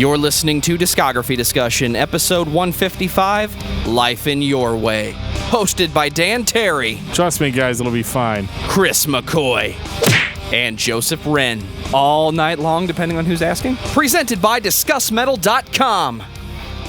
You're listening to Discography Discussion, episode 155, Life in Your Way. Hosted by Dan Terry. Trust me, guys, it'll be fine. Chris McCoy. And Joseph Wren. All night long, depending on who's asking. Presented by discussmetal.com.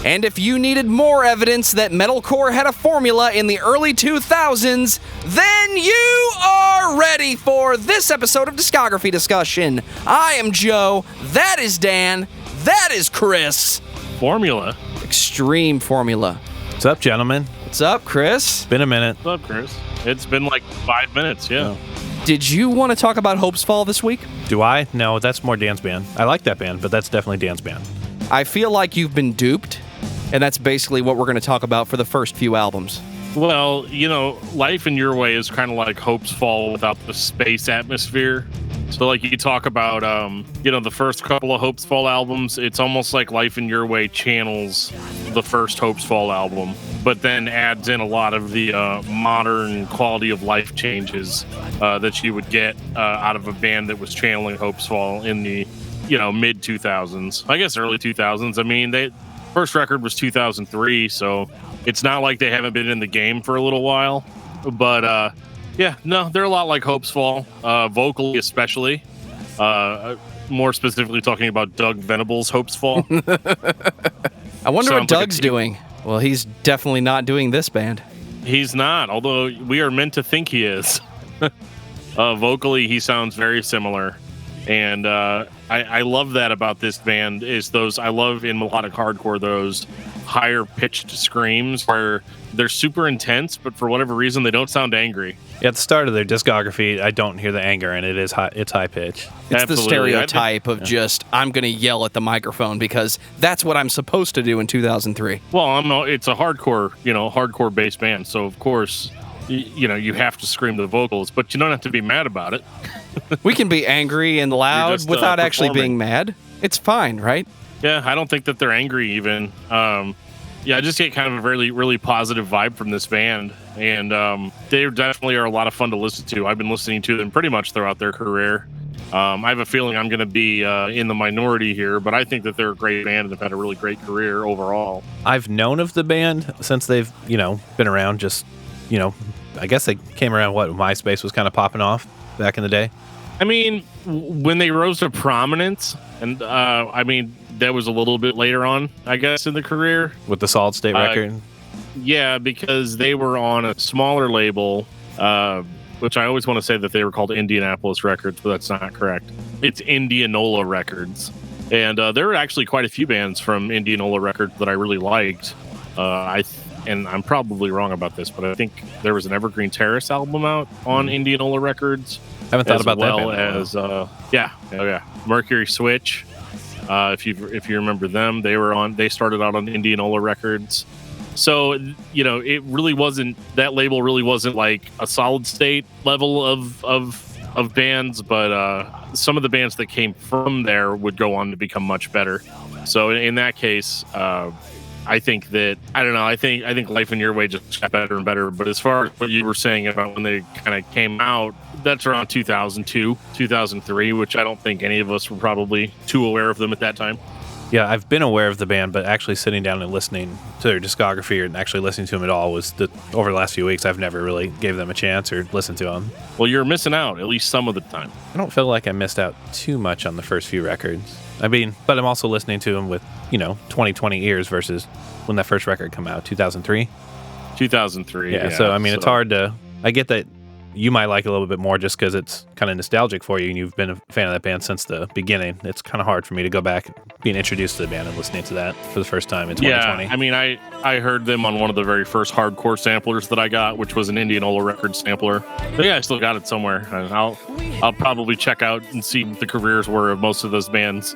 And if you needed more evidence that metalcore had a formula in the early 2000s, then you are ready for this episode of Discography Discussion. I am Joe. That is Dan. That is Chris. Formula. Extreme formula. What's up, gentlemen? What's up, Chris? Been a minute. What's up, Chris? It's been like 5 minutes, yeah. Did you want to talk about Hope's Fall this week? Do I? No, that's more Dan's band. I like that band, but that's definitely Dan's band. I feel like you've been duped, and that's basically what we're going to talk about for the first few albums. Well, you know, Life in Your Way is kind of like Hope's Fall without the space atmosphere. So, like, you talk about, the first couple of Hope's Fall albums, it's almost like Life in Your Way channels the first Hope's Fall album, but then adds in a lot of the modern quality of life changes that you would get out of a band that was channeling Hope's Fall in the, mid 2000s. I guess early 2000s. I mean, first record was 2003, so it's not like they haven't been in the game for a little while, but they're a lot like Hope's Fall, vocally especially. More specifically talking about Doug Venable's Hope's Fall. I wonder what Doug's doing. Well, he's definitely not doing this band. He's not, although we are meant to think he is. Vocally, he sounds very similar. And I love that about this band is I love in melodic hardcore those higher pitched screams where they're super intense, but for whatever reason they don't sound angry. At the start of their discography, I don't hear the anger, and it's high pitch. It's Absolutely. The stereotype of just, I'm going to yell at the microphone because that's what I'm supposed to do in 2003. Well, it's a hardcore based band, so of course, you have to scream the vocals, but you don't have to be mad about it. We can be angry and loud just, without actually performing. being mad. It's fine, right? Yeah, I don't think that they're angry even. I just get kind of a really, really positive vibe from this band, and they definitely are a lot of fun to listen to. I've been listening to them pretty much throughout their career. I have a feeling I'm going to be in the minority here, but I think that they're a great band and have had a really great career overall. I've known of the band since they've, been around. Just, I guess they came around, MySpace was kind of popping off back in the day. I mean, when they rose to prominence, and that was a little bit later on, I guess, in the career. With the Solid State record? Yeah, because they were on a smaller label, which I always want to say that they were called Indianapolis Records, but that's not correct. It's Indianola Records. And there were actually quite a few bands from Indianola Records that I really liked. And I'm probably wrong about this, but I think there was an Evergreen Terrace album out on Indianola Records. I haven't thought about that band. As Mercury Switch. If you remember them, they started out on Indianola Records. So, it really wasn't, that label really wasn't like a Solid State level of bands, but some of the bands that came from there would go on to become much better. So in that case, I think that, I think Life in Your Way just got better and better. But as far as what you were saying about when they kind of came out, that's around 2002, 2003, which I don't think any of us were probably too aware of them at that time. Yeah, I've been aware of the band, but actually sitting down and listening to their discography and actually listening to them at all over the last few weeks, I've never really gave them a chance or listened to them. Well, you're missing out, at least some of the time. I don't feel like I missed out too much on the first few records. But I'm also listening to them with, 2020 ears versus when that first record came out, 2003. 2003. Yeah, so, it's hard to... I get that you might like it a little bit more just because it's kind of nostalgic for you and you've been a fan of that band since the beginning. It's kind of hard for me to go back, being introduced to the band and listening to that for the first time in 2020. Yeah, I heard them on one of the very first hardcore samplers that I got, which was an Indianola Records sampler. But yeah, I still got it somewhere. And I'll probably check out and see what the careers were of most of those bands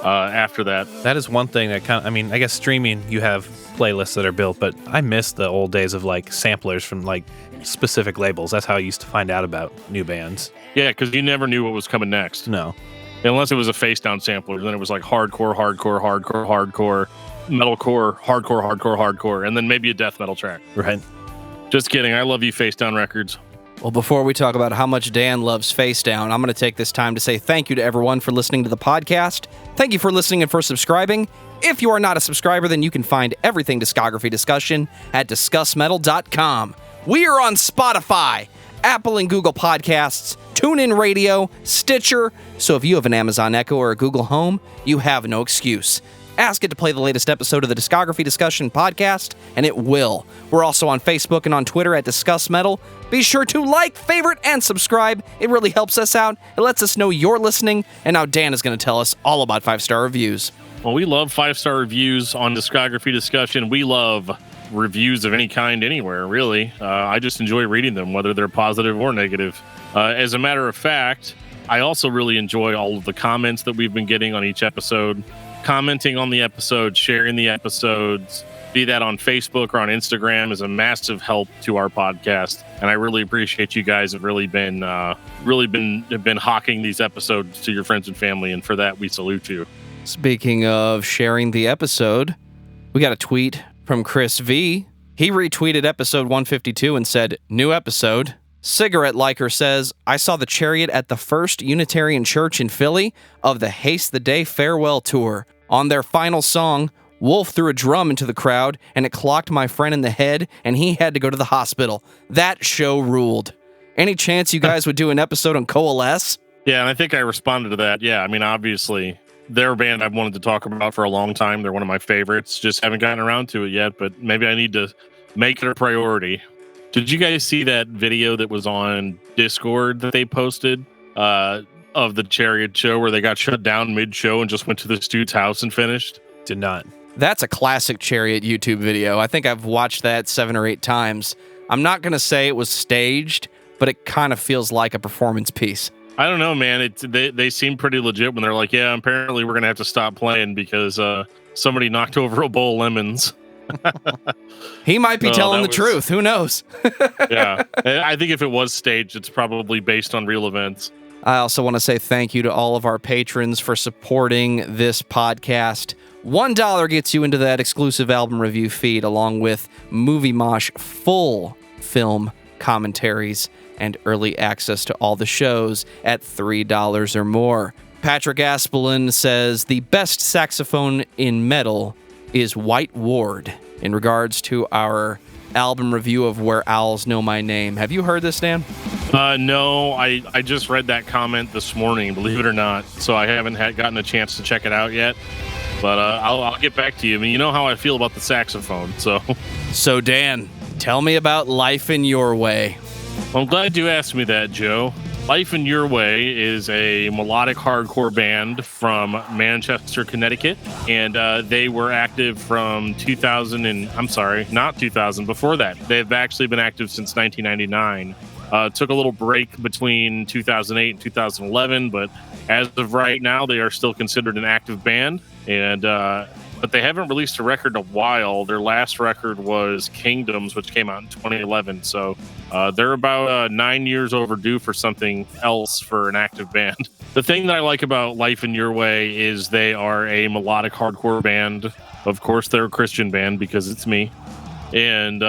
after that. That is one thing that I guess streaming, you have playlists that are built, but I miss the old days of like samplers from like specific labels. That's how I used to find out about new bands. Yeah, because you never knew what was coming next. No. Unless it was a face down sampler, then it was like hardcore, metalcore, hardcore, and then maybe a death metal track. Right. Just kidding. I love you, Face Down Records. Well, before we talk about how much Dan loves Face Down, I'm going to take this time to say thank you to everyone for listening to the podcast. Thank you for listening and for subscribing. If you are not a subscriber, then you can find everything Discography Discussion at discussmetal.com. We are on Spotify, Apple and Google Podcasts, TuneIn Radio, Stitcher. So if you have an Amazon Echo or a Google Home, you have no excuse. Ask it to play the latest episode of the Discography Discussion podcast, and it will. We're also on Facebook and on Twitter at Discuss Metal. Be sure to like, favorite, and subscribe. It really helps us out. It lets us know you're listening. And now Dan is going to tell us all about 5-star reviews. Well, we love 5-star reviews on Discography Discussion. We love reviews of any kind anywhere, really. I just enjoy reading them, whether they're positive or negative. As a matter of fact, I also really enjoy all of the comments that we've been getting on each episode. Commenting on the episode, sharing the episodes, be that on Facebook or on Instagram, is a massive help to our podcast. And I really appreciate you guys have really been hawking these episodes to your friends and family. And for that, we salute you. Speaking of sharing the episode, we got a tweet from Chris V. He retweeted episode 152 and said, "New episode." Cigarette Liker says, "I saw the Chariot at the First Unitarian Church in Philly of the Haste the Day Farewell Tour. On their final song, Wolf threw a drum into the crowd, and it clocked my friend in the head, and he had to go to the hospital. That show ruled. Any chance you guys would do an episode on Coalesce?" Yeah, and I think I responded to that. Yeah, I mean, obviously, they're a band I've wanted to talk about for a long time. They're one of my favorites. Just haven't gotten around to it yet, but maybe I need to make it a priority. Did you guys see that video that was on Discord that they posted of the Chariot show where they got shut down mid-show and just went to this dude's house and finished? Did not. That's a classic Chariot YouTube video. I think I've watched that 7 or 8 times. I'm not going to say it was staged, but it kind of feels like a performance piece. I don't know, man. They seem pretty legit when they're like, yeah, apparently we're going to have to stop playing because somebody knocked over a bowl of lemons. He might be telling the truth. Who knows? Yeah. I think if it was staged, it's probably based on real events. I also want to say thank you to all of our patrons for supporting this podcast. $1 gets you into that exclusive album review feed, along with Movie Mosh full film commentaries and early access to all the shows at $3 or more. Patrick Aspelin says the best saxophone in metal is White Ward in regards to our album review of Where Owls Know My Name. Have you heard this, Dan? No, I just read that comment this morning, believe it or not, so I haven't gotten a chance to check it out yet, but I'll get back to you. I mean, you know how I feel about the saxophone, so. So, Dan, tell me about Life in Your Way. Well, I'm glad you asked me that, Joe. Life in Your Way is a melodic hardcore band from Manchester, Connecticut, and they were active from 2000 and, I'm sorry, not 2000, before that. They've actually been active since 1999. Took a little break between 2008 and 2011, but as of right now, they are still considered an active band, and but they haven't released a record in a while. Their last record was Kingdoms, which came out in 2011. So they're about 9 years overdue for something else for an active band. The thing that I like about Life in Your Way is they are a melodic hardcore band. Of course, they're a Christian band because it's me. And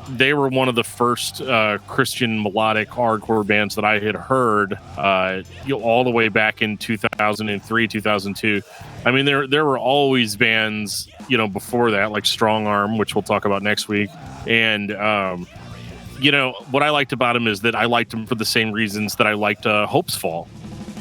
they were one of the first Christian melodic hardcore bands that I had heard all the way back in 2003, 2002. I mean, there were always bands, before that, like Strong Arm, which we'll talk about next week. And, what I liked about them is that I liked them for the same reasons that I liked Hopes Fall.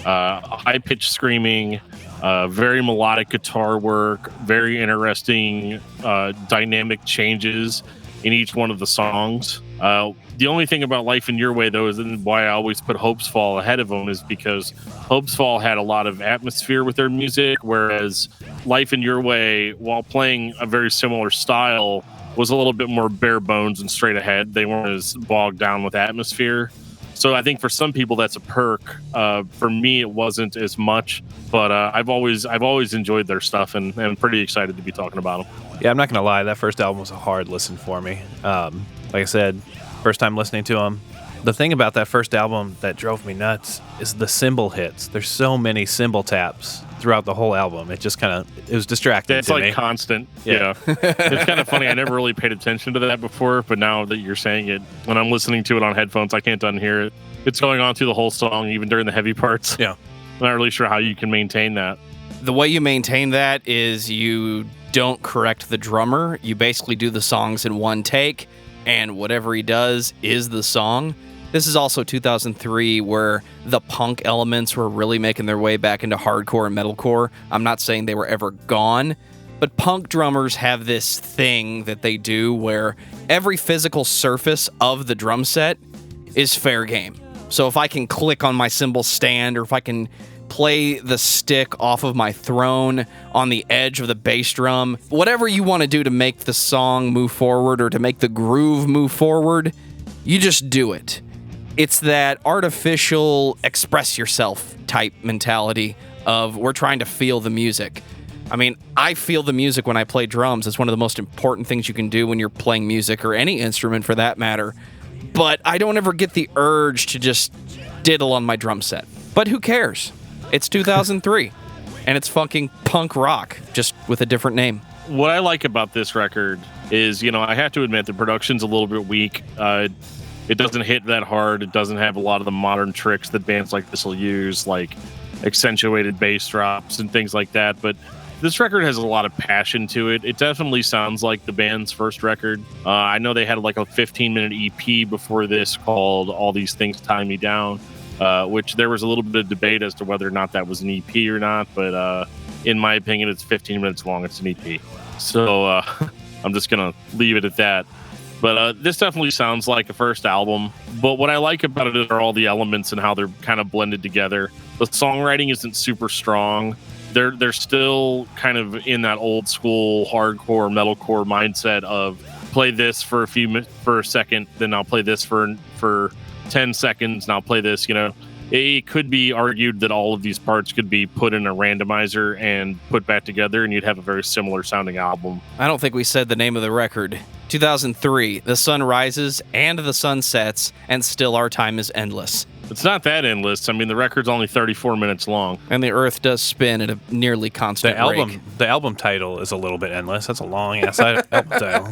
High-pitched screaming, very melodic guitar work, very interesting dynamic changes in each one of the songs. The only thing about Life in Your Way, though, is why I always put Hopes Fall ahead of them, is because Hopes Fall had a lot of atmosphere with their music, whereas Life in Your Way, while playing a very similar style, was a little bit more bare bones and straight ahead. They weren't as bogged down with atmosphere. So I think for some people that's a perk. For me, it wasn't as much, but I've always enjoyed their stuff, and I'm pretty excited to be talking about them. Yeah, I'm not gonna lie, that first album was a hard listen for me. Like I said, first time listening to them. The thing about that first album that drove me nuts is the cymbal hits. There's so many cymbal taps throughout the whole album. It was distracting It's to like me. constant. Yeah. Yeah. It's kind of funny. I never really paid attention to that before, but now that you're saying it, when I'm listening to it on headphones, I can't unhear it. It's going on through the whole song, even during the heavy parts. Yeah. I'm not really sure how you can maintain that. The way you maintain that is you don't correct the drummer. You basically do the songs in one take, and whatever he does is the song. This is also 2003, where the punk elements were really making their way back into hardcore and metalcore. I'm not saying they were ever gone, but punk drummers have this thing that they do where every physical surface of the drum set is fair game. So if I can click on my cymbal stand, or if I can play the stick off of my throne on the edge of the bass drum, whatever you want to do to make the song move forward or to make the groove move forward, you just do it. It's that artificial express yourself type mentality of we're trying to feel the music. I mean, I feel the music when I play drums. It's one of the most important things you can do when you're playing music, or any instrument for that matter. But I don't ever get the urge to just diddle on my drum set. But who cares? It's 2003, and it's fucking punk rock, just with a different name. What I like about this record is, I have to admit the production's a little bit weak. It doesn't hit that hard. It doesn't have a lot of the modern tricks that bands like this will use, like accentuated bass drops and things like that. But this record has a lot of passion to it. It definitely sounds like the band's first record. I know they had like a 15-minute EP before this called All These Things Tie Me Down, which there was a little bit of debate as to whether or not that was an EP or not. But in my opinion, it's 15 minutes long. It's an EP. So I'm just going to leave it at that. But this definitely sounds like a first album. But what I like about it are all the elements and how they're kind of blended together. The songwriting isn't super strong. They're still kind of in that old school hardcore metalcore mindset of play this for a second, then I'll play this for 10 seconds, and I'll play this. It could be argued that all of these parts could be put in a randomizer and put back together, and you'd have a very similar sounding album. I don't think we said the name of the record. 2003, the sun rises and the sun sets, and still our time is endless. It's not that endless. I mean, the record's only 34 minutes long. And the earth does spin at a nearly constant rate. The album title is a little bit endless. That's a long-ass album title.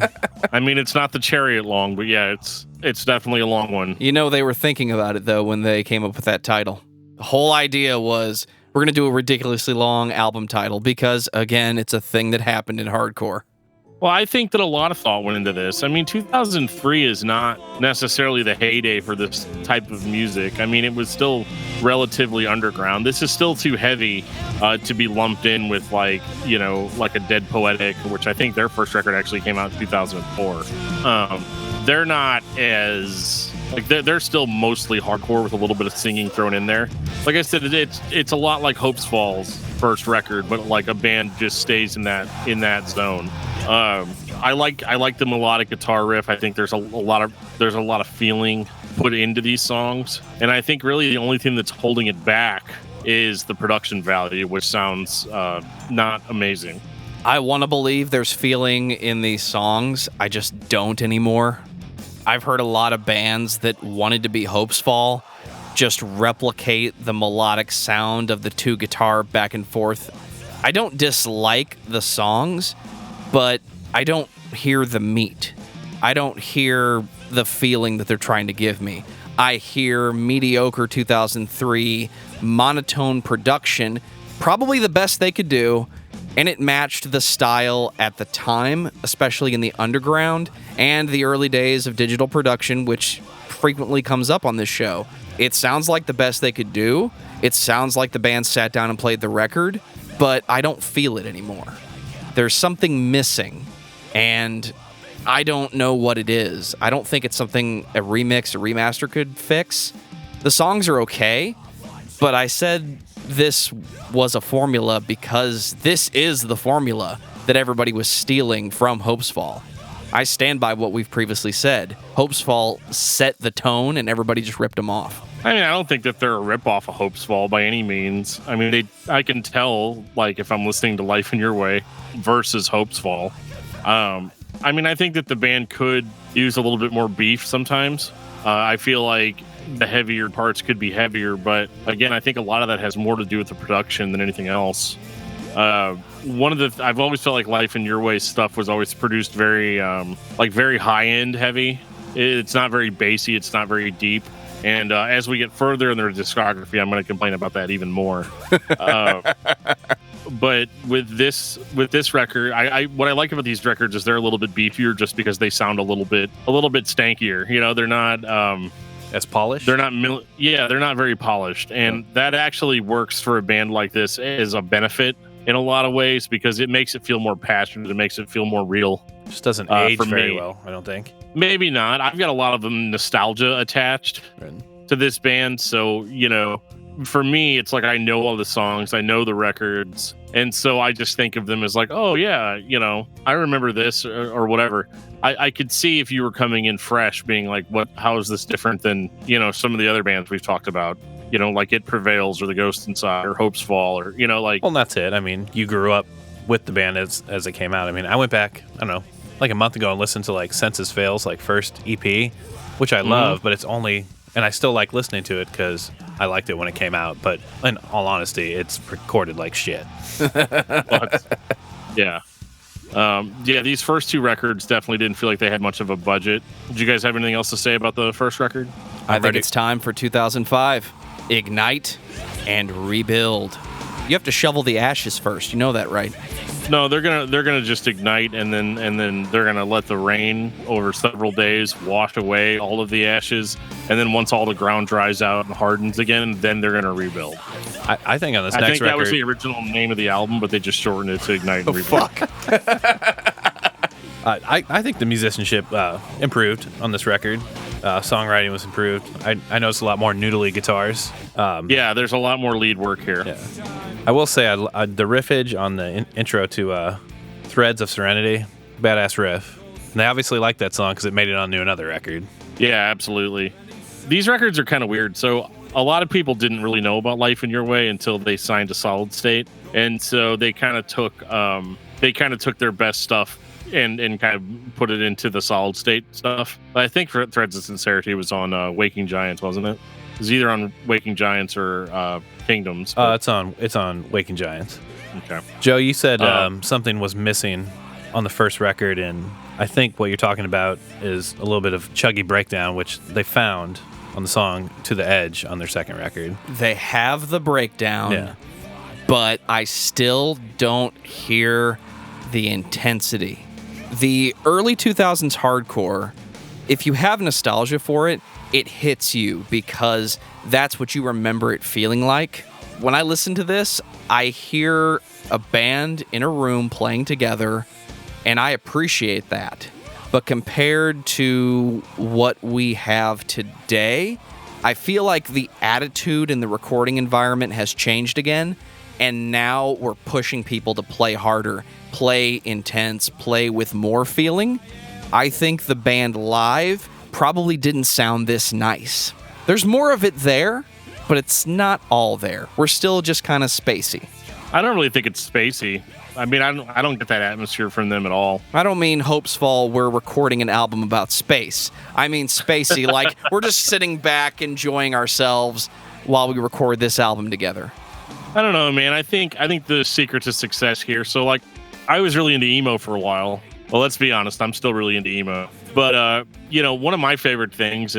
I mean, it's not the Chariot long, but yeah, it's definitely a long one. They were thinking about it, though, when they came up with that title. The whole idea was, we're going to do a ridiculously long album title because, again, it's a thing that happened in hardcore. Well, I think that a lot of thought went into this. I mean, 2003 is not necessarily the heyday for this type of music. I mean, it was still relatively underground. This is still too heavy to be lumped in with like a Dead Poetic, which I think their first record actually came out in 2004. They're not as they're still mostly hardcore with a little bit of singing thrown in there. Like I said, it's a lot like Hope's Fall's first record, but like a band just stays in that zone. I like the melodic guitar riff. I think there's a lot of feeling put into these songs, and I think really the only thing that's holding it back is the production value, which sounds not amazing. I want to believe there's feeling in these songs. I just don't anymore. I've heard a lot of bands that wanted to be Hope's Fall just replicate the melodic sound of the two guitar back and forth. I don't dislike the songs, but I don't hear the meat. I don't hear the feeling that they're trying to give me. I hear mediocre 2003 monotone production, probably the best they could do, and it matched the style at the time, especially in the underground and the early days of digital production, which frequently comes up on this show. It sounds like the best they could do. It sounds like the band sat down and played the record, but I don't feel it anymore. There's something missing, and I don't know what it is. I don't think it's something a remix, a remaster could fix. The songs are okay, but I said this was a formula because this is the formula that everybody was stealing from Hope's Fall. I stand by what we've previously said. Hope's Fall set the tone, and everybody just ripped them off. I mean, I don't think that they're a ripoff of Hope's Fall by any means. I mean, I can tell, like, if I'm listening to Life in Your Way versus Hope's Fall. I mean, I think that the band could use a little bit more beef sometimes. I feel like the heavier parts could be heavier, but again, I think a lot of that has more to do with the production than anything else. I've always felt like Life in Your Way stuff was always produced very very high end heavy. It's not very bassy, it's not very deep. And as we get further in their discography, I'm going to complain about that even more. But with this record, what I like about these records is they're a little bit beefier, just because they sound a little bit stankier. You know, they're not as polished. They're not they're not very polished, and that actually works for a band like this as a benefit in a lot of ways, because it makes it feel more passionate. It makes it feel more real. Just doesn't age very well, I don't think. Maybe not. I've got a lot of nostalgia attached to this band, so for me, it's like I know all the songs, I know the records, and so I just think of them as like, oh yeah, I remember this or whatever. I could see if you were coming in fresh, being like, how is this different than some of the other bands we've talked about? Like It Prevails or The Ghost Inside or Hopes Fall, or Well, that's it. I mean, you grew up with the band as it came out. I mean, I went back, I don't know, like a month ago and listened to like Census Fails, like first EP, which I love, but it's only, and I still like listening to it because I liked it when it came out. But in all honesty, it's recorded like shit. Yeah. These first two records definitely didn't feel like they had much of a budget. Did you guys have anything else to say about the first record? I think it's time for 2005. Ignite and rebuild. You have to shovel the ashes first. You know that, right? No, they're gonna just ignite, and then they're gonna let the rain over several days wash away all of the ashes, and then once all the ground dries out and hardens again, then they're gonna rebuild. I think on this next record, that was the original name of the album, but they just shortened it to Ignite and Rebuild. Fuck. I think the musicianship improved on this record. Songwriting was improved. I noticed a lot more noodly guitars. There's a lot more lead work here. Yeah. I will say the riffage on the intro to Threads of Serenity, badass riff. And they obviously liked that song because it made it onto another record. Yeah, absolutely. These records are kind of weird. So a lot of people didn't really know about Life in Your Way until they signed to Solid State, and so they kind of took their best stuff and kind of put it into the Solid State stuff. I think for Threads of Sincerity was on Waking Giants, wasn't it? It was either on Waking Giants or Kingdoms. It's on Waking Giants. Okay. Joe, you said something was missing on the first record, and I think what you're talking about is a little bit of chuggy breakdown, which they found on the song To the Edge on their second record. They have the breakdown, but I still don't hear the intensity. The early 2000s hardcore, if you have nostalgia for it, it hits you because that's what you remember it feeling like. When I listen to this, I hear a band in a room playing together, and I appreciate that. But compared to what we have today, I feel like the attitude in the recording environment has changed again, and now we're pushing people to play harder, play intense, play with more feeling. I think the band live probably didn't sound this nice. There's more of it there, but it's not all there. We're still just kind of spacey. I don't really think it's spacey. I mean, I don't get that atmosphere from them at all. I don't mean Hopes Fall, we're recording an album about space. I mean spacey, like we're just sitting back enjoying ourselves while we record this album together. I don't know, man. I think the secret to success here. So, like, I was really into emo for a while. Well, let's be honest, I'm still really into emo. But one of my favorite things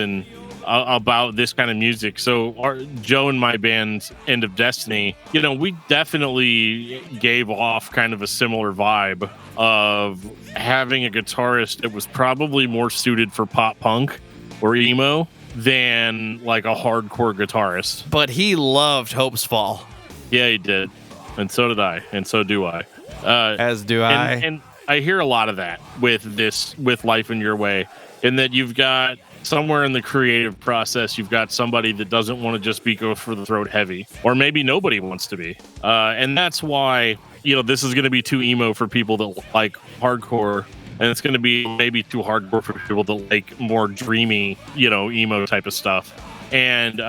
about this kind of music. So, Joe and my band, End of Destiny, we definitely gave off kind of a similar vibe of having a guitarist that was probably more suited for pop punk or emo than like a hardcore guitarist. But he loved Hopes Fall. Yeah, he did. And so did I. And so do I. As do I. And I hear a lot of that with Life in Your Way, in that you've got somewhere in the creative process, you've got somebody that doesn't want to just be go for the throat heavy, or maybe nobody wants to be. And that's why, this is going to be too emo for people that like hardcore, and it's going to be maybe too hardcore for people that like more dreamy, emo type of stuff. And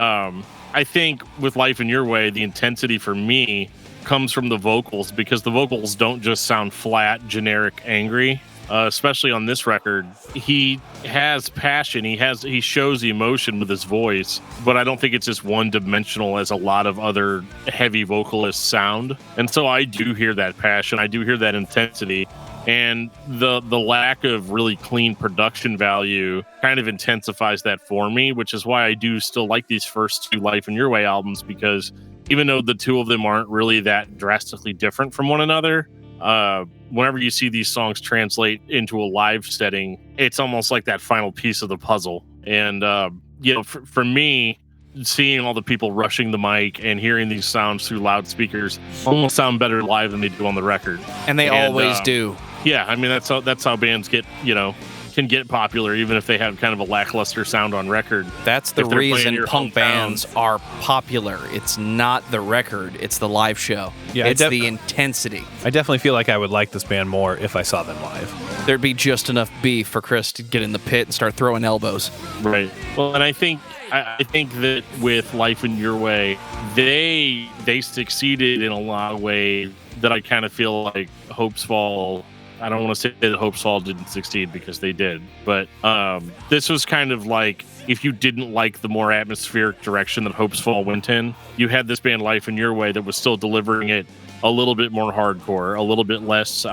I think with Life in Your Way, the intensity for me comes from the vocals, because the vocals don't just sound flat, generic, angry. especially on this record. He has passion. He shows the emotion with his voice, but I don't think it's just one-dimensional as a lot of other heavy vocalists sound. And so I do hear that passion. I do hear that intensity. And the lack of really clean production value kind of intensifies that for me, which is why I do still like these first two Life in Your Way albums, because even though the two of them aren't really that drastically different from one another, whenever you see these songs translate into a live setting, it's almost like that final piece of the puzzle. And, for me, seeing all the people rushing the mic and hearing these sounds through loudspeakers almost sound better live than they do on the record. And they always do. Yeah, I mean, that's how bands get, can get popular, even if they have kind of a lackluster sound on record. That's the reason punk bands are popular. It's not the record, it's the live show. Yeah, it's the intensity. I definitely feel like I would like this band more if I saw them live. There'd be just enough beef for Chris to get in the pit and start throwing elbows. Right. Well, and I think that with Life in Your Way, they succeeded in a lot of ways that I kind of feel like Hopes Fall. I don't want to say that Hopes Fall didn't succeed, because they did. But this was kind of like, if you didn't like the more atmospheric direction that Hopes Fall went in, you had this band Life in Your Way that was still delivering it a little bit more hardcore, a little bit less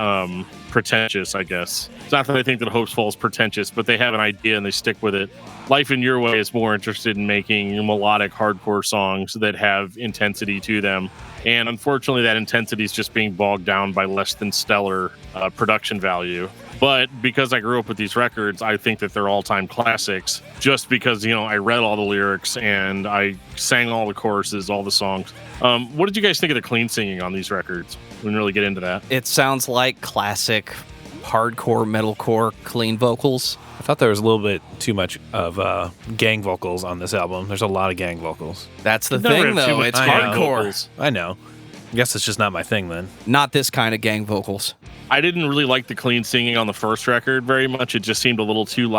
pretentious, I guess. It's not that I think that Hopes Fall is pretentious, but they have an idea and they stick with it. Life in Your Way is more interested in making melodic hardcore songs that have intensity to them. And unfortunately, that intensity is just being bogged down by less than stellar production value. But because I grew up with these records, I think that they're all-time classics, just because, I read all the lyrics and I sang all the choruses, all the songs. What did you guys think of the clean singing on these records? We didn't really get into that. It sounds like classic hardcore, metalcore, clean vocals. I thought there was a little bit too much of gang vocals on this album. There's a lot of gang vocals. That's the thing, though. It's hardcore. I know. I guess it's just not my thing, then. Not this kind of gang vocals. I didn't really like the clean singing on the first record very much. It just seemed a little too,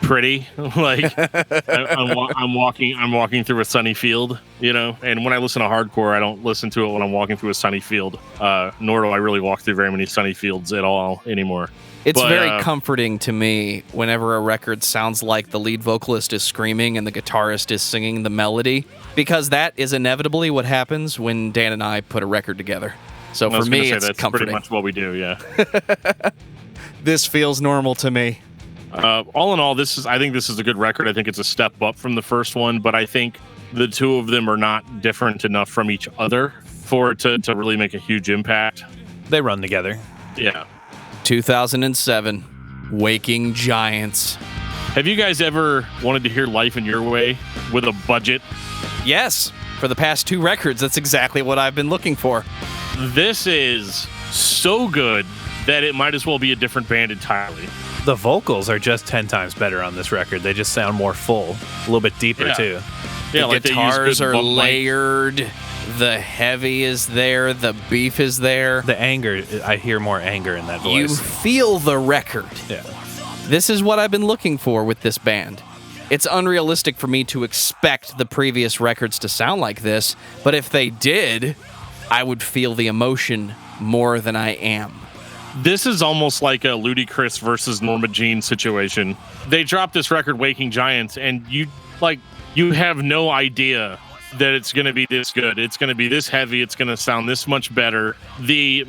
pretty. I'm walking through a sunny field, And when I listen to hardcore, I don't listen to it when I'm walking through a sunny field. Nor do I really walk through very many sunny fields at all anymore. It's very comforting to me whenever a record sounds like the lead vocalist is screaming and the guitarist is singing the melody, because that is inevitably what happens when Dan and I put a record together. So for me, it's that's comforting. Pretty much what we do, yeah. This feels normal to me. All in all, I think this is a good record. I think it's a step up from the first one, but I think the two of them are not different enough from each other for it to really make a huge impact. They run together. Yeah. 2007, Waking Giants. Have you guys ever wanted to hear Life in Your Way with a budget? Yes. For the past two records, that's exactly what I've been looking for. This is so good that it might as well be a different band entirely. The vocals are just 10 times better on this record. They just sound more full, a little bit deeper, too. Yeah, the guitars are layered. The heavy is there. The beef is there. The anger, I hear more anger in that voice. You feel the record. Yeah. This is what I've been looking for with this band. It's unrealistic for me to expect the previous records to sound like this, but if they did, I would feel the emotion more than I am. This is almost like a Ludacris versus Norma Jean situation. They dropped this record, Waking Giants, and you have no idea that it's going to be this good. It's going to be this heavy. It's going to sound this much better. The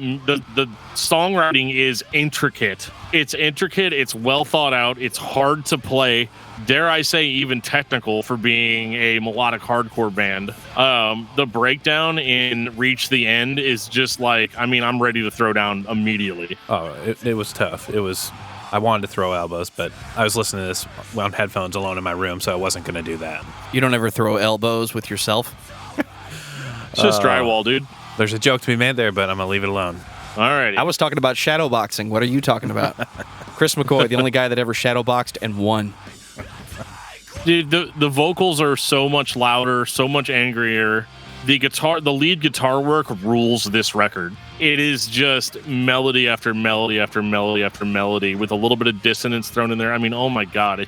songwriting is intricate. It's intricate. It's well thought out. It's hard to play. Dare I say even technical for being a melodic hardcore band. The breakdown in Reach the End is just I'm ready to throw down immediately. Oh, it was tough. I wanted to throw elbows, but I was listening to this on headphones alone in my room, so I wasn't going to do that. You don't ever throw elbows with yourself? It's just drywall, dude. There's a joke to be made there, but I'm going to leave it alone. All right. I was talking about shadowboxing. What are you talking about? Chris McCoy, the only guy that ever shadowboxed and won. Dude, the vocals are so much louder, so much angrier. The lead guitar work rules this record. It is just melody after melody after melody after melody with a little bit of dissonance thrown in there. I mean, oh my God,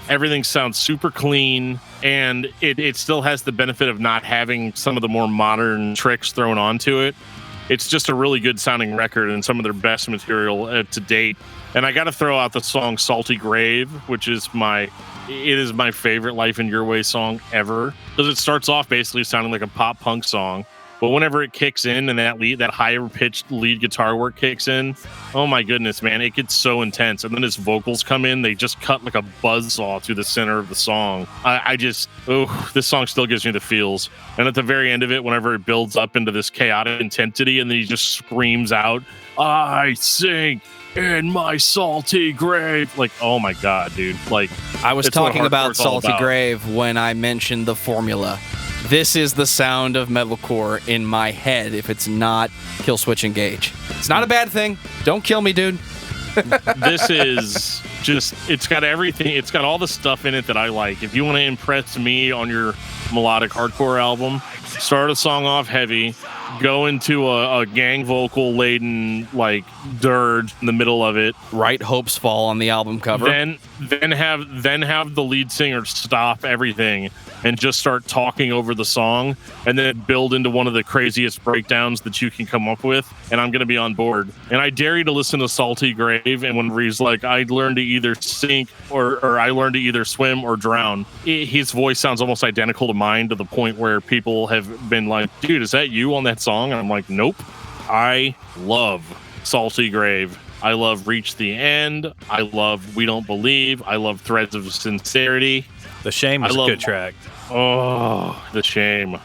everything sounds super clean, and it still has the benefit of not having some of the more modern tricks thrown onto it. it's just a really good sounding record and some of their best material to date. And I got to throw out the song Salty Grave, which is my favorite Life in Your Way song ever, because it starts off basically sounding like a pop punk song. But whenever it kicks in and that higher pitched lead guitar work kicks in, oh my goodness, man, it gets so intense. And then his vocals come in, they just cut like a buzzsaw through the center of the song. This song still gives me the feels. And at the very end of it, whenever it builds up into this chaotic intensity, and then he just screams out, "I sink in my salty grave." Like, oh my God, dude. Like, I was talking about Salty Grave when I mentioned the formula. This is the sound of metalcore in my head if it's not Killswitch Engage. It's not a bad thing. Don't kill me, dude. This is just, it's got everything. It's got all the stuff in it that I like. If you want to impress me on your melodic hardcore album, start a song off heavy, go into a gang vocal laden like dirge in the middle of it. Write Hopes Fall on the album cover. Then have the lead singer stop everything and just start talking over the song, and then build into one of the craziest breakdowns that you can come up with, and I'm going to be on board. And I dare you to listen to Salty Grave, and when he's like, I learned to either sink or I learned to either swim or drown, his voice sounds almost identical to mine, to the point where people have been like, dude, is that you on that song? And I'm like, nope. I love Salty Grave. I love Reach the End. I love We Don't Believe. I love Threads of Sincerity. The Shame is a good track. Oh, The Shame.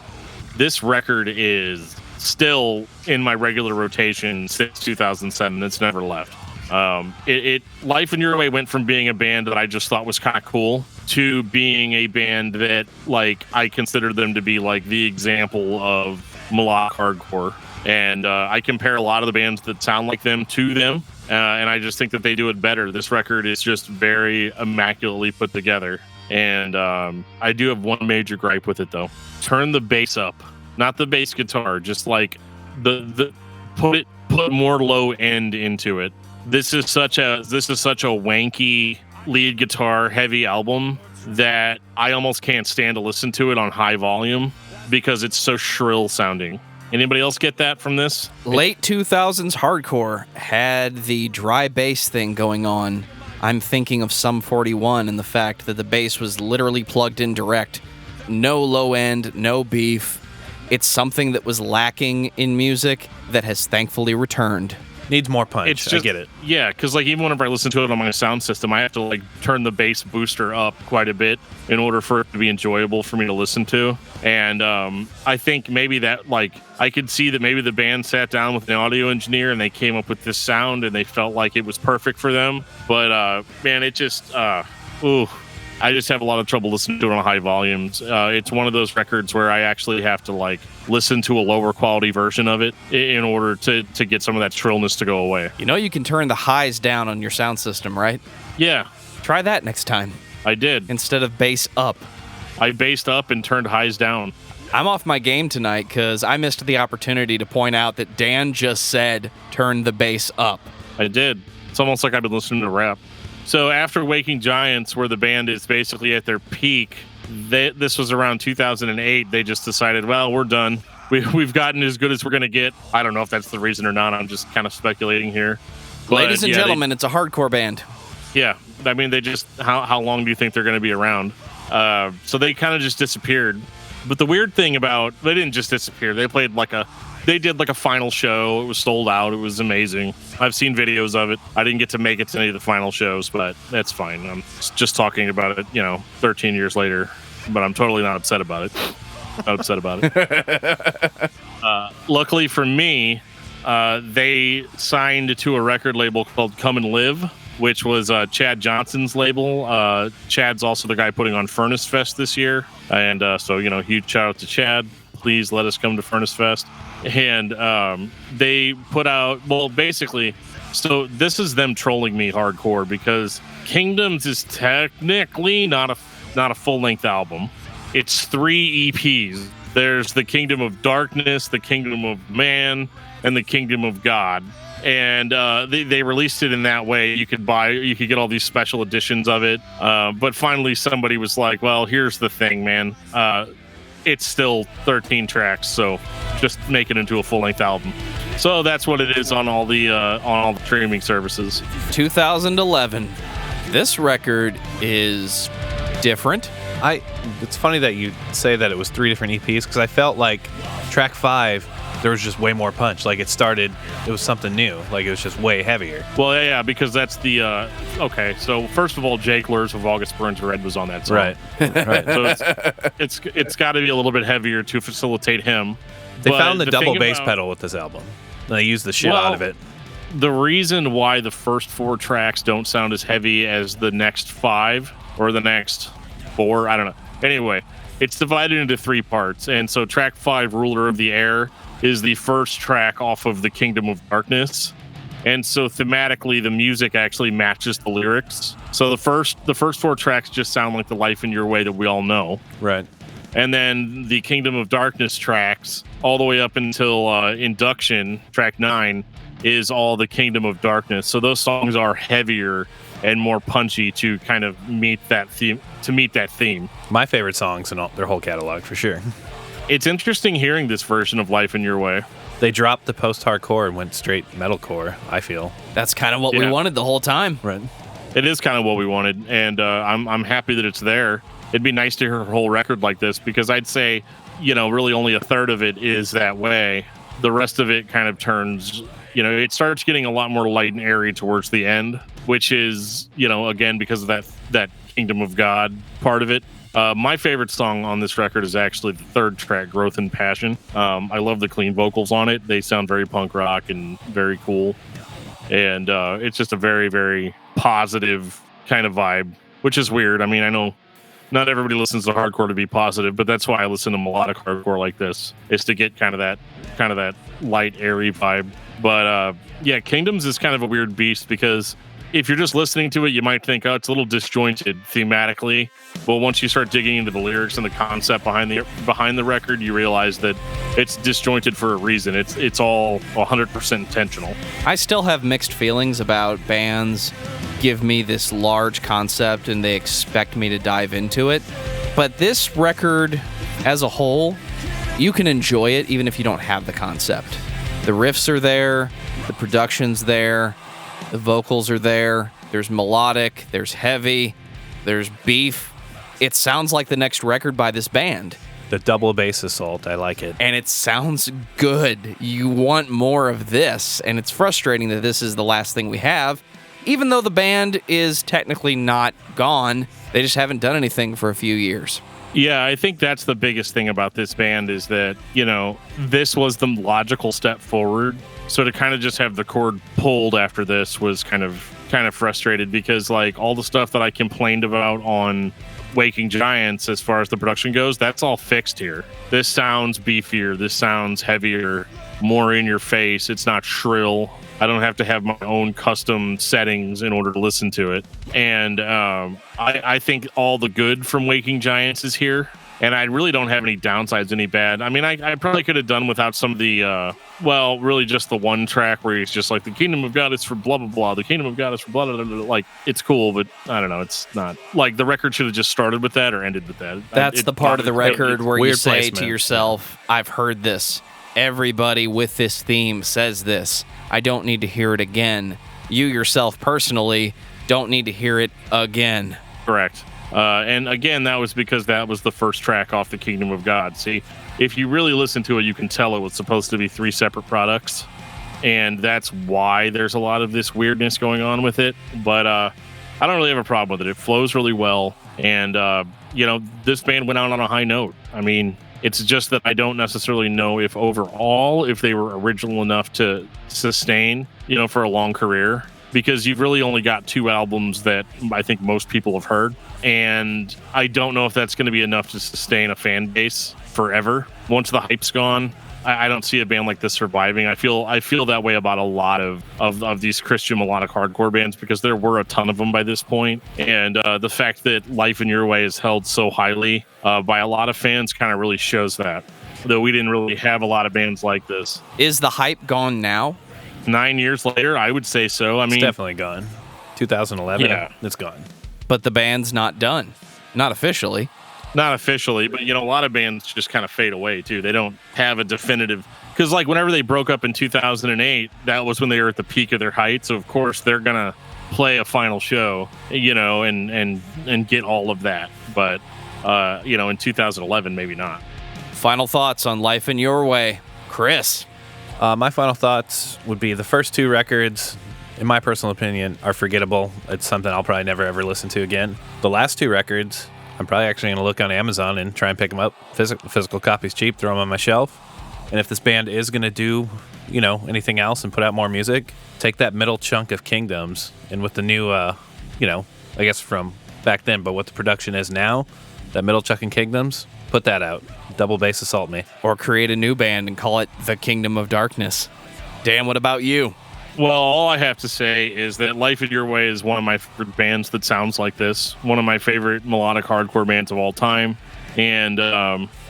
This record is still in my regular rotation since 2007. It's never left. Life in Your Way went from being a band that I just thought was kind of cool to being a band that, like, I consider them to be like the example of melodic hardcore. And I compare a lot of the bands that sound like them to them, and I just think that they do it better. This record is just very immaculately put together. And I do have one major gripe with it, though. Turn the bass up, not the bass guitar, just like put more low end into it. This is such a wanky lead guitar heavy album that I almost can't stand to listen to it on high volume because it's so shrill sounding. Anybody else get that from this? Late 2000s hardcore had the dry bass thing going on. I'm thinking of Sum 41 and the fact that the bass was literally plugged in direct. No low end, no beef. It's something that was lacking in music that has thankfully returned. Needs more punch. I get it. Yeah, because like even whenever I listen to it on my sound system, I have to like turn the bass booster up quite a bit in order for it to be enjoyable for me to listen to. And I think maybe that, like, I could see that maybe the band sat down with an audio engineer and they came up with this sound and they felt like it was perfect for them. But man, it just I just have a lot of trouble listening to it on high volumes. It's one of those records where I actually have to like listen to a lower quality version of it in order to get some of that shrillness to go away. You know you can turn the highs down on your sound system, right? Yeah. Try that next time. I did. Instead of bass up. I bassed up and turned highs down. I'm off my game tonight because I missed the opportunity to point out that Dan just said turn the bass up. I did. It's almost like I've been listening to rap. So after Waking Giants, where the band is basically at their peak, this was around 2008, they just decided, well, we're done. We've gotten as good as we're going to get. I don't know if that's the reason or not. I'm just kind of speculating here. But, ladies and gentlemen, it's a hardcore band. Yeah. I mean, they just, how long do you think they're going to be around? So they kind of just disappeared. But the weird thing about, they didn't just disappear. They did like a final show. It was sold out. It was amazing. I've seen videos of it. I didn't get to make it to any of the final shows, but that's fine. I'm just talking about it, 13 years later, but I'm totally not upset about it. Not upset about it. Luckily for me, they signed to a record label called Come and Live, which was Chad Johnson's label. Chad's also the guy putting on Furnace Fest this year. And so, huge shout out to Chad. Please let us come to Furnace Fest. And they put out, well, basically, so this is them trolling me hardcore because Kingdoms is technically not a full-length album. It's 3 EPs. There's the Kingdom of Darkness, the Kingdom of Man, and the Kingdom of God. And they released it in that way. You could get all these special editions of it. But finally somebody was like, well, here's the thing, man. It's still 13 tracks, so just make it into a full-length album. So that's what it is on all the streaming services. 2011. This record is different. It's funny that you say that it was 3 different EPs because I felt like track 5 there was just way more punch. Like it was something new. Like it was just way heavier. Well, yeah, because that's the okay. So first of all, Jake Lurs of August Burns Red was on that song. Right. So it's got to be a little bit heavier to facilitate him. They found the double bass pedal with this album. They used the shit out of it. The reason why the first 4 tracks don't sound as heavy as the next 5 or the next 4, I don't know. Anyway, it's divided into 3 parts. And so track 5, Ruler of the Air, is the first track off of the Kingdom of Darkness. And so thematically, the music actually matches the lyrics. So the first 4 tracks just sound like the Life in Your Way that we all know. Right. And then the Kingdom of Darkness tracks, all the way up until Induction, track 9, is all the Kingdom of Darkness. So those songs are heavier and more punchy to kind of meet that theme. My favorite songs in their whole catalog, for sure. It's interesting hearing this version of Life in Your Way. They dropped the post-hardcore and went straight metalcore, I feel. That's kind of what we wanted the whole time. Right. It is kind of what we wanted, and I'm happy that it's there. It'd be nice to hear a whole record like this, because I'd say, really only a third of it is that way. The rest of it kind of turns, it starts getting a lot more light and airy towards the end, which is, again, because of that Kingdom of God part of it. My favorite song on this record is actually the 3rd track, Growth and Passion. I love the clean vocals on it. They sound very punk rock and very cool. And it's just a very, very positive kind of vibe, which is weird. I mean, I know not everybody listens to hardcore to be positive, but that's why I listen to melodic hardcore like this, is to get kind of that light, airy vibe. But yeah, Kingdoms is kind of a weird beast, because if you're just listening to it, you might think, oh, it's a little disjointed thematically. But once you start digging into the lyrics and the concept behind the record, you realize that it's disjointed for a reason. It's all 100% intentional. I still have mixed feelings about bands give me this large concept and they expect me to dive into it. But this record as a whole, you can enjoy it even if you don't have the concept. The riffs are there, the production's there, the vocals are there, there's melodic, there's heavy, there's beef. It sounds like the next record by this band. The double bass assault, I like it. And it sounds good. You want more of this, and it's frustrating that this is the last thing we have. Even though the band is technically not gone, they just haven't done anything for a few years. Yeah, I think that's the biggest thing about this band, is that, this was the logical step forward. So to kind of just have the cord pulled after this was kind of frustrated, because like all the stuff that I complained about on Waking Giants as far as the production goes, that's all fixed here. This sounds beefier, this sounds heavier, more in your face. It's not shrill. I don't have to have my own custom settings in order to listen to it. And I think all the good from Waking Giants is here. And I really don't have any downsides, any bad. I mean, I probably could have done without some of the, really just the one track where it's just like, the Kingdom of God is for blah, blah, blah. The Kingdom of God is for blah, blah, blah, blah. Like, it's cool, but I don't know. It's not. Like, the record should have just started with that or ended with that. That's the part of the record where you say placement. To yourself, I've heard this. Everybody with this theme says this. I don't need to hear it again. You yourself personally don't need to hear it again. Correct. And again, that was because that was the first track off the Kingdom of God. See, if you really listen to it, you can tell it was supposed to be 3 separate products. And that's why there's a lot of this weirdness going on with it. But I don't really have a problem with it. It flows really well. And, this band went out on a high note. I mean, it's just that I don't necessarily know if overall, if they were original enough to sustain, for a long career. Because you've really only got 2 albums that I think most people have heard. And I don't know if that's going to be enough to sustain a fan base forever. Once the hype's gone, I don't see a band like this surviving. I feel that way about a lot of these Christian melodic hardcore bands, because there were a ton of them by this point. And the fact that Life in Your Way is held so highly by a lot of fans kind of really shows that. Though we didn't really have a lot of bands like this. Is the hype gone now? 9 years later, I would say so. I mean, it's definitely gone. 2011, yeah. It's gone. But the band's not done. Not officially. Not officially, but a lot of bands just kind of fade away too. They don't have a definitive Because like whenever they broke up in 2008, that was when they were at the peak of their height. So of course they're gonna play a final show, and get all of that. But in 2011, maybe not. Final thoughts on Life in Your Way, Chris? My final thoughts would be the first 2 records, in my personal opinion, are forgettable. It's something I'll probably never ever listen to again. The last 2 records, I'm probably actually going to look on Amazon and try and pick them up. Physical copies cheap, throw them on my shelf. And if this band is going to do, anything else and put out more music, take that middle chunk of Kingdoms, and with the new, I guess from back then, but what the production is now, that middle chunk in Kingdoms, put that out. Double bass assault me. Or create a new band and call it The Kingdom of Darkness. Dan, what about you? Well, all I have to say is that Life in Your Way is one of my favorite bands that sounds like this. One of my favorite melodic hardcore bands of all time. And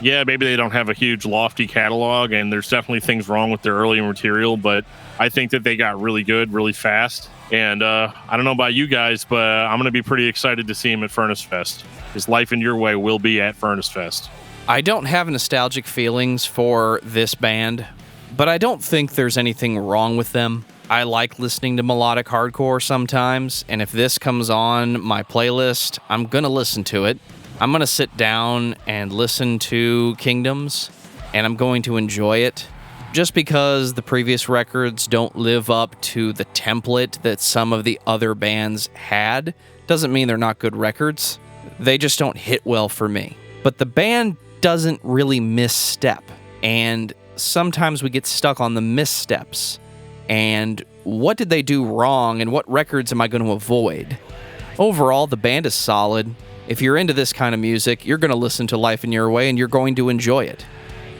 maybe they don't have a huge lofty catalog, and there's definitely things wrong with their early material, but I think that they got really good really fast. And I don't know about you guys, but I'm going to be pretty excited to see them at Furnace Fest, because Life in Your Way will be at Furnace Fest. I don't have nostalgic feelings for this band, but I don't think there's anything wrong with them. I like listening to melodic hardcore sometimes, and if this comes on my playlist, I'm going to listen to it. I'm going to sit down and listen to Kingdoms, and I'm going to enjoy it. Just because the previous records don't live up to the template that some of the other bands had, doesn't mean they're not good records. They just don't hit well for me. But the band doesn't really misstep, and sometimes we get stuck on the missteps. And what did they do wrong, and what records am I going to avoid? Overall, the band is solid. If you're into this kind of music, you're going to listen to Life in Your Way, and you're going to enjoy it.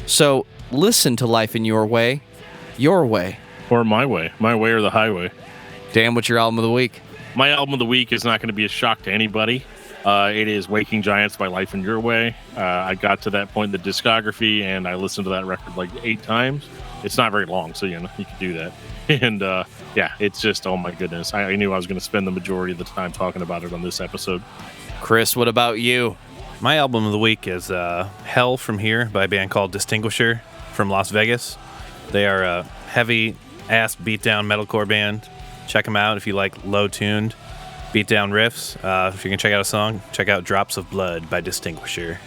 So listen to Life in Your Way, your way. Or my way or the highway. Dan, what's your album of the week? My album of the week is not going to be a shock to anybody. It is Waking Giants by Life in Your Way. I got to that point in the discography, and I listened to that record like 8 times. It's not very long, so you can do that. And it's just, oh my goodness. I knew I was going to spend the majority of the time talking about it on this episode. Chris, what about you? My album of the week is Hell From Here by a band called Distinguisher from Las Vegas. They are a heavy-ass beatdown metalcore band. Check them out if you like low-tuned beatdown riffs. If you can check out a song, check out Drops of Blood by Distinguisher.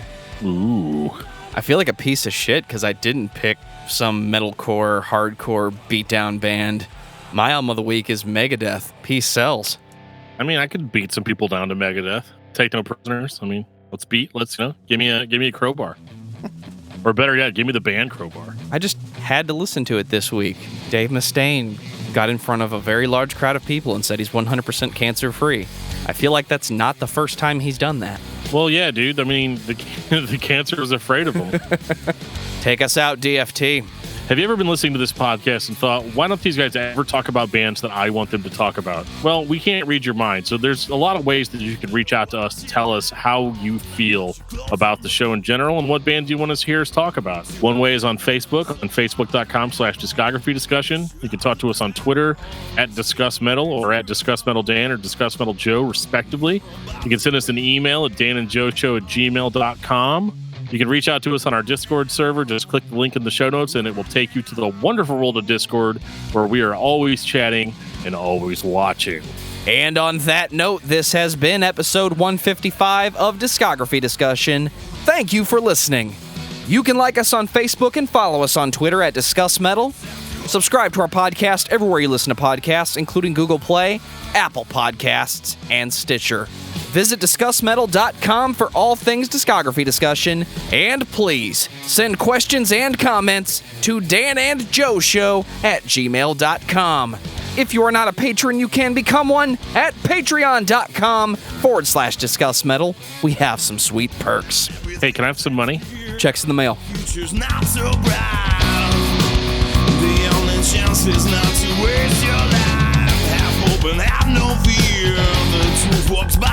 Ooh. I feel like a piece of shit because I didn't pick some metalcore, hardcore beatdown band. My album of the week is Megadeth, Peace Sells. I mean, I could beat some people down to Megadeth. Take no prisoners. I mean, let's give me a crowbar. Or better yet, give me the band crowbar. I just had to listen to it this week. Dave Mustaine got in front of a very large crowd of people and said he's 100% cancer-free. I feel like that's not the first time he's done that. Well, yeah, dude. I mean, the cancer is afraid of him. Take us out, DFT. Have you ever been listening to this podcast and thought, why don't these guys ever talk about bands that I want them to talk about? Well, we can't read your mind, so there's a lot of ways that you can reach out to us to tell us how you feel about the show in general and what bands you want to hear us talk about. One way is on Facebook, on facebook.com/discography discussion. You can talk to us on Twitter @discussmetal or @discussmetaldan or discussmetaljoe, respectively. You can send us an email at danandjoeshow@gmail.com. You can reach out to us on our Discord server. Just click the link in the show notes, and it will take you to the wonderful world of Discord, where we are always chatting and always watching. And on that note, this has been episode 155 of Discography Discussion. Thank you for listening. You can like us on Facebook and follow us on Twitter @discussmetal. Subscribe to our podcast everywhere you listen to podcasts, including Google Play, Apple Podcasts, and Stitcher. Visit discussmetal.com for all things discography discussion, and please send questions and comments to danandjoeshow@gmail.com. If you are not a patron, you can become one at patreon.com/discussmetal. We have some sweet perks. Hey, can I have some money? Checks in the mail. Future's not so bright. The only chance is not to waste your life. Have hope and have no fear. The truth walks by